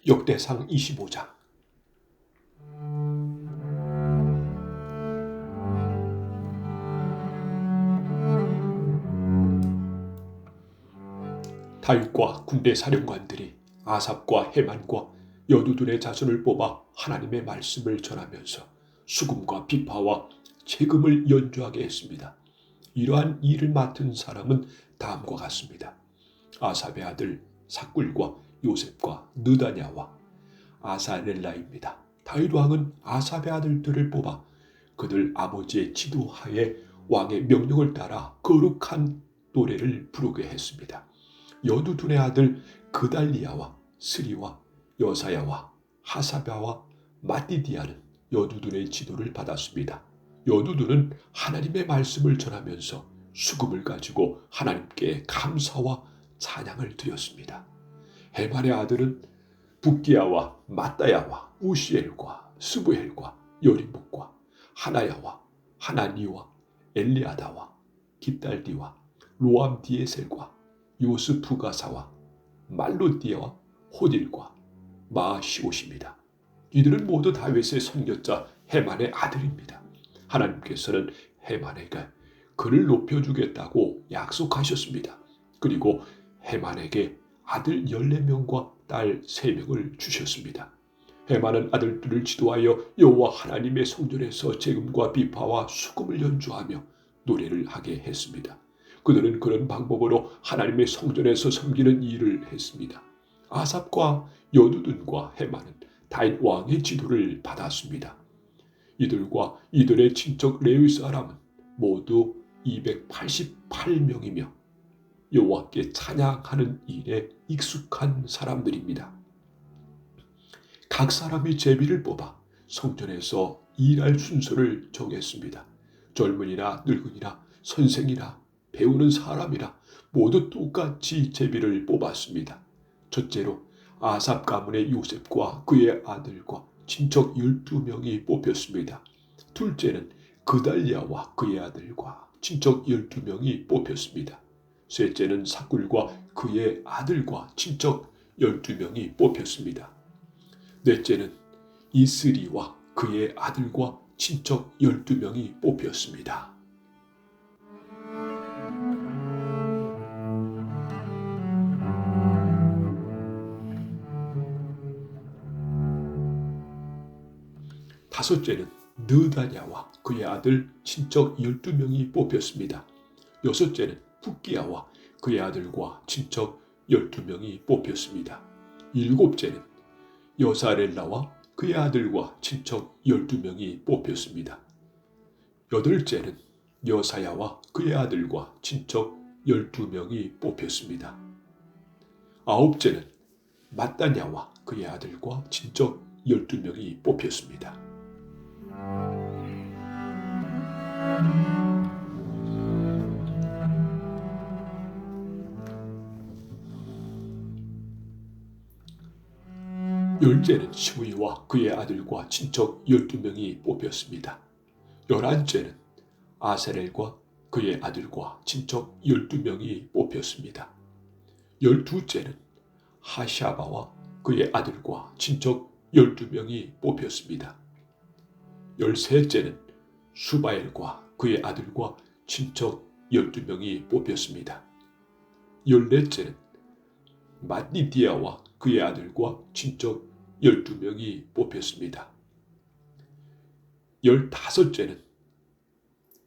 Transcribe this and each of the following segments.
역대상 25장. 다윗과 군대 사령관들이 아삽과 헤만과 여두둔의 자손을 뽑아 하나님의 말씀을 전하면서 수금과 비파와 재금을 연주하게 했습니다. 이러한 일을 맡은 사람은 다음과 같습니다. 아삽의 아들 삭굴과 요셉과 느다냐와 아사렐라입니다. 다윗 왕은 아삽의 아들들을 뽑아 그들 아버지의 지도하에 왕의 명령을 따라 거룩한 노래를 부르게 했습니다. 여두둔의 아들 그달리야와 스리와 여사야와 하사랴와 마띠디아는 여두둔의 지도를 받았습니다. 여두둔은 하나님의 말씀을 전하면서 수금을 가지고 하나님께 감사와 찬양을 드렸습니다. 헤만의 아들은 붓기야와 마따야와 우시엘과 스부엘과 여리목과 하나야와 하나니와 엘리아다와 깃달디와 로암디에셀과 요스푸가사와 말로디아와 호딜과 마시옷입니다. 이들은 모두 다윗의 선교자 헤만의 아들입니다. 하나님께서는 헤만에게 그를 높여주겠다고 약속하셨습니다. 그리고 헤만에게 아들 14명과 딸 3명을 주셨습니다. 헤만은 아들들을 지도하여 여호와 하나님의 성전에서 재금과 비파와 수금을 연주하며 노래를 하게 했습니다. 그들은 그런 방법으로 하나님의 성전에서 섬기는 일을 했습니다. 아삽과 여두둔과 헤만은 다윗 왕의 지도를 받았습니다. 이들과 이들의 친척 레위 사람은 모두 288명이며 여호와께 찬양하는 일에 익숙한 사람들입니다. 각 사람이 제비를 뽑아 성전에서 일할 순서를 정했습니다. 젊은이나 늙은이나 선생이나 배우는 사람이라 모두 똑같이 제비를 뽑았습니다. 첫째로 아삽 가문의 요셉과 그의 아들과 친척 12명이 뽑혔습니다. 둘째는 그달리야와 그의 아들과 친척 12명이 뽑혔습니다. 셋째는 삭굴과 그의 아들과 친척 12명이 뽑혔습니다. 넷째는 이스리와 그의 아들과 친척 12명이 뽑혔습니다. 다섯째는 느다냐와 그의 아들 친척 12명이 뽑혔습니다. 여섯째는 붓기야와 그의 아들과 친척 12명이 뽑혔습니다. 일곱째는 여사렐라와 그의 아들과 친척 12명이 뽑혔습니다. 여덟째는 여사야와 그의 아들과 친척 12명이 뽑혔습니다. 아홉째는 마따냐와 그의 아들과 친척 12명이 뽑혔습니다. 열째는 시므이와 그의 아들과 친척 12명이 뽑혔습니다. 11째는 아사렐과 그의 아들과 친척 12명이 뽑혔습니다. 12째는 하샤바와 그의 아들과 친척 12명이 뽑혔습니다. 13째는 수바엘과 그의 아들과 친척 12명이 뽑혔습니다. 14째는 마띠디아와 그의 아들과 친척 12명이 뽑혔습니다. 15째는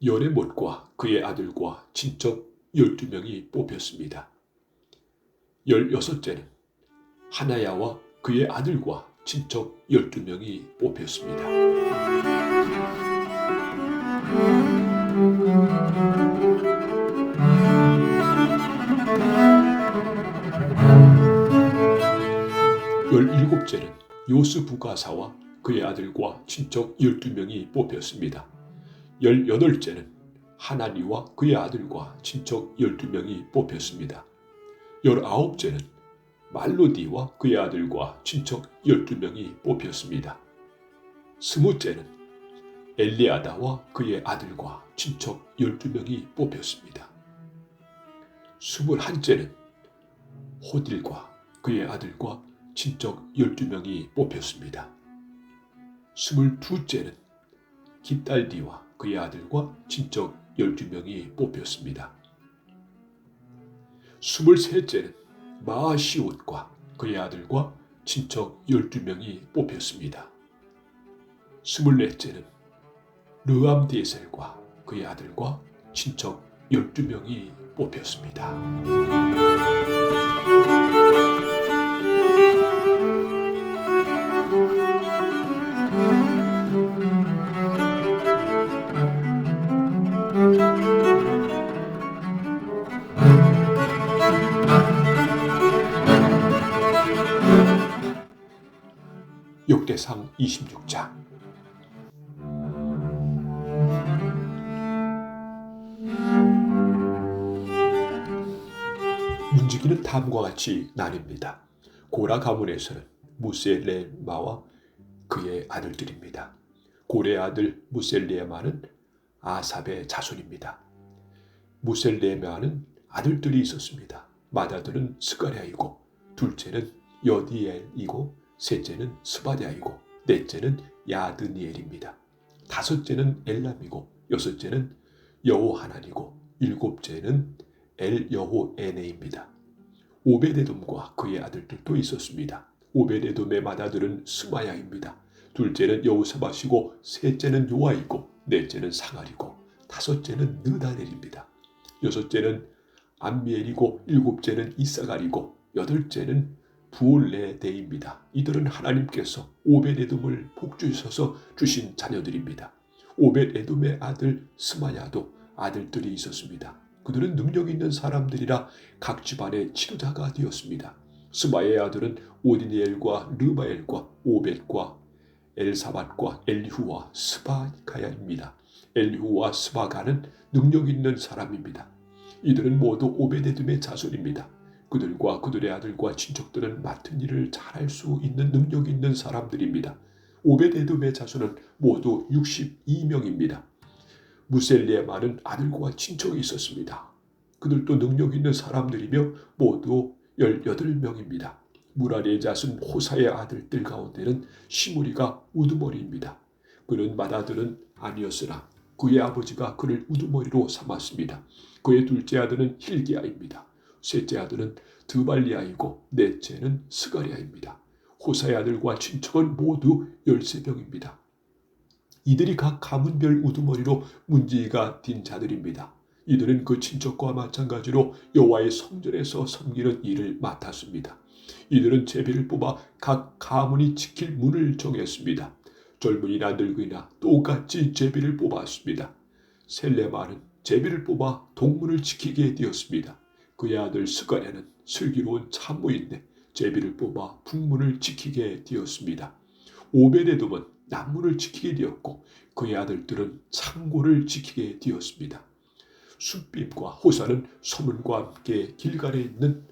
여레못과 그의 아들과 친척 12명이 뽑혔습니다. 16째는 하나야와 그의 아들과 친척 12명이 뽑혔습니다. 열일곱째는 요스부가사와 그의 아들과 친척 12명이 뽑혔습니다. 18째는 하나니와 그의 아들과 친척 12명이 뽑혔습니다. 19째는 말로디와 그의 아들과 친척 12명이 뽑혔습니다. 20째는 엘리아다와 그의 아들과 친척 12명이 뽑혔습니다. 21째는 호딜과 그의 아들과 친척 12명이 뽑혔습니다. 22째는 깁달디와 그의 아들과 친척 12명이 뽑혔습니다. 23째는 마시옷과 그의 아들과 친척 12명이 뽑혔습니다. 24째는 르암디에셀과 그의 아들과 친척 12명이 뽑혔습니다. 역대상 26장. 문지기는 다음과 같이 나뉩니다. 고라 가문에서는 무셀레마와 그의 아들들입니다. 고레의 아들 무셀레마는 아삽의 자손입니다. 무셀레마는 아들들이 있었습니다. 맏아들은 스가랴이고, 둘째는 여디엘이고, 셋째는 스바랴이고, 넷째는 야드니엘입니다. 다섯째는 엘람이고, 여섯째는 여호하난이고, 일곱째는 엘여호에네입니다. 오베데돔과 그의 아들들도 있었습니다. 오베데돔의 맏아들은 스마야입니다. 둘째는 여호사밧이고, 셋째는 요아이고, 넷째는 상알이고, 다섯째는 느다넬입니다. 여섯째는 암미엘이고, 일곱째는 이사갈이고, 여덟째는 부올레데입니다. 이들은 하나님께서 오벳에돔을 복주셔서 주신 자녀들입니다. 오벳에돔의 아들 스마야도 아들들이 있었습니다. 그들은 능력 있는 사람들이라 각 집안의 지도자가 되었습니다. 스마야의 아들은 오디니엘과 르바엘과 오벳과 엘사밧과 엘리후와 스바가야입니다. 엘리후와 스바가는 능력 있는 사람입니다. 이들은 모두 오벳에돔의 자손입니다. 그들과 그들의 아들과 친척들은 맡은 일을 잘할 수 있는 능력 있는 사람들입니다. 오벳에돔의 자손은 모두 62명입니다. 무셀레마는 아들과 친척이 있었습니다. 그들도 능력 있는 사람들이며 모두 18명입니다. 무라리의 자손 호사의 아들들 가운데는 시므리가 우두머리입니다. 그는 맏아들은 아니었으나 그의 아버지가 그를 우두머리로 삼았습니다. 그의 둘째 아들은 힐기야입니다. 셋째 아들은 드발리아이고 넷째는 스가랴입니다. 호사의 아들과 친척은 모두 13명입니다. 이들이 각 가문별 우두머리로 문지기가 딘 자들입니다. 이들은 그 친척과 마찬가지로 여호와의 성전에서 섬기는 일을 맡았습니다. 이들은 제비를 뽑아 각 가문이 지킬 문을 정했습니다. 젊은이나 늙은이나 똑같이 제비를 뽑았습니다. 셀레마는 제비를 뽑아 동문을 지키게 되었습니다. 그의 아들 스가랴는 슬기로운 참모인데 제비를 뽑아 북문을 지키게 되었습니다. 오벳에돔은 남문을 지키게 되었고 그의 아들들은 창고를 지키게 되었습니다. 숫빔과 호사는 소문과 함께 길갈에 있는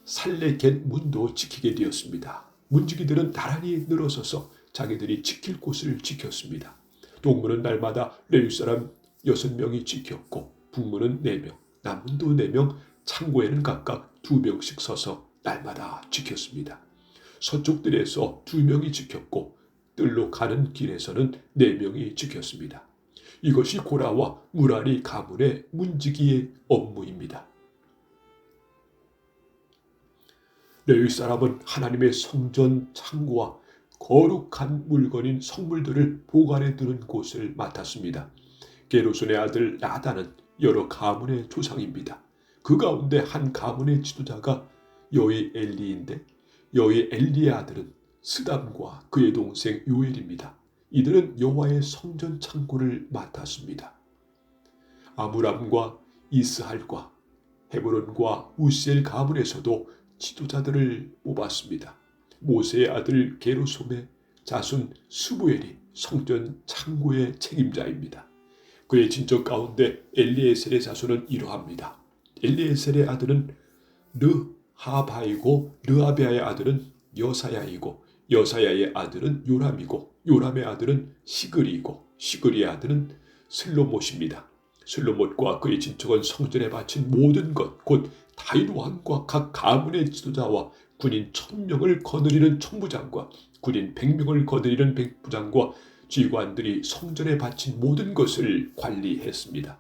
살레겟 문도 지키게 되었습니다. 문지기들은 나란히 늘어서서 자기들이 지킬 곳을 지켰습니다. 동문은 날마다 레위 사람 6명이 지켰고 북문은 4명, 남문도 4명, 창고에는 각각 2명씩 서서 날마다 지켰습니다. 서쪽들에서 2명이 지켰고 뜰로 가는 길에서는 4명이 지켰습니다. 이것이 고라와 무라리 가문의 문지기의 업무입니다. 레위 사람은 하나님의 성전 창고와 거룩한 물건인 성물들을 보관해 두는 곳을 맡았습니다. 게르손의 아들 나단은 여러 가문의 조상입니다. 그 가운데 한 가문의 지도자가 여의 엘리인데 여의 엘리의 아들은 스담과 그의 동생 요엘입니다. 이들은 여호와의 성전 창고를 맡았습니다. 아므람과 이스할과 헤브론과 우시엘 가문에서도 지도자들을 뽑았습니다. 모세의 아들 게르솜의 자손 스무엘이 성전 창고의 책임자입니다. 그의 친척 가운데 엘리에셀의 자손은 이러합니다. 엘리에셀의 아들은 르하바이고 르아비아의 아들은 여사야이고 여사야의 아들은 요람이고 요람의 아들은 시그리이고 시그리의 아들은 슬로못입니다. 슬로못과 그의 친척은 성전에 바친 모든 것 곧 다윗 왕과 각 가문의 지도자와 군인 1000명을 거느리는 총부장과 군인 100명을 거느리는 백부장과 지휘관들이 성전에 바친 모든 것을 관리했습니다.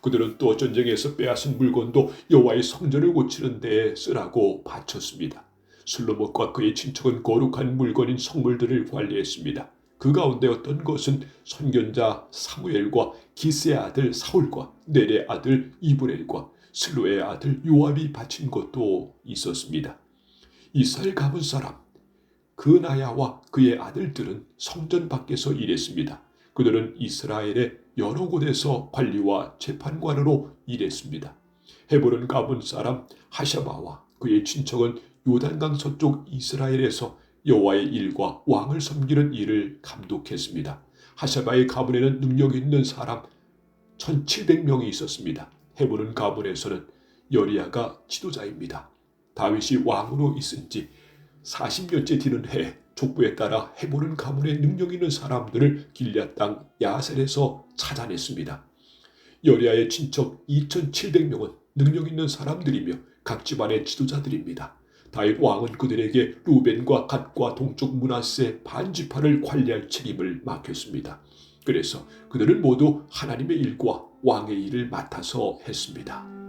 그들은 또 전쟁에서 빼앗은 물건도 여호와의 성전을 고치는 데에 쓰라고 바쳤습니다. 슬로몬과 그의 친척은 거룩한 물건인 성물들을 관리했습니다. 그 가운데 어떤 것은 선견자 사무엘과 기스의 아들 사울과 넬의 아들 이브렐과 슬로의 아들 요압이 바친 것도 있었습니다. 이스라엘 가문 사람 그나야와 그의 아들들은 성전 밖에서 일했습니다. 그들은 이스라엘의 여러 곳에서 관리와 재판관으로 일했습니다. 헤브론 가문 사람 하샤바와 그의 친척은 요단강 서쪽 이스라엘에서 여호와의 일과 왕을 섬기는 일을 감독했습니다. 하샤바의 가문에는 능력 있는 사람 1700명이 있었습니다. 헤브론 가문에서는 여리야가 지도자입니다. 다윗이 왕으로 있은 지 40년째 되는 해 족보에 따라 헤브론 가문의 능력 있는 사람들을 길앗 땅 야셀에서 찾아냈습니다. 여리야의 친척 2700명은 능력 있는 사람들이며 각 집안의 지도자들입니다. 다윗 왕은 그들에게 루벤과 갓과 동쪽 므낫세 반지파를 관리할 책임을 맡겼습니다. 그래서 그들은 모두 하나님의 일과 왕의 일을 맡아서 했습니다.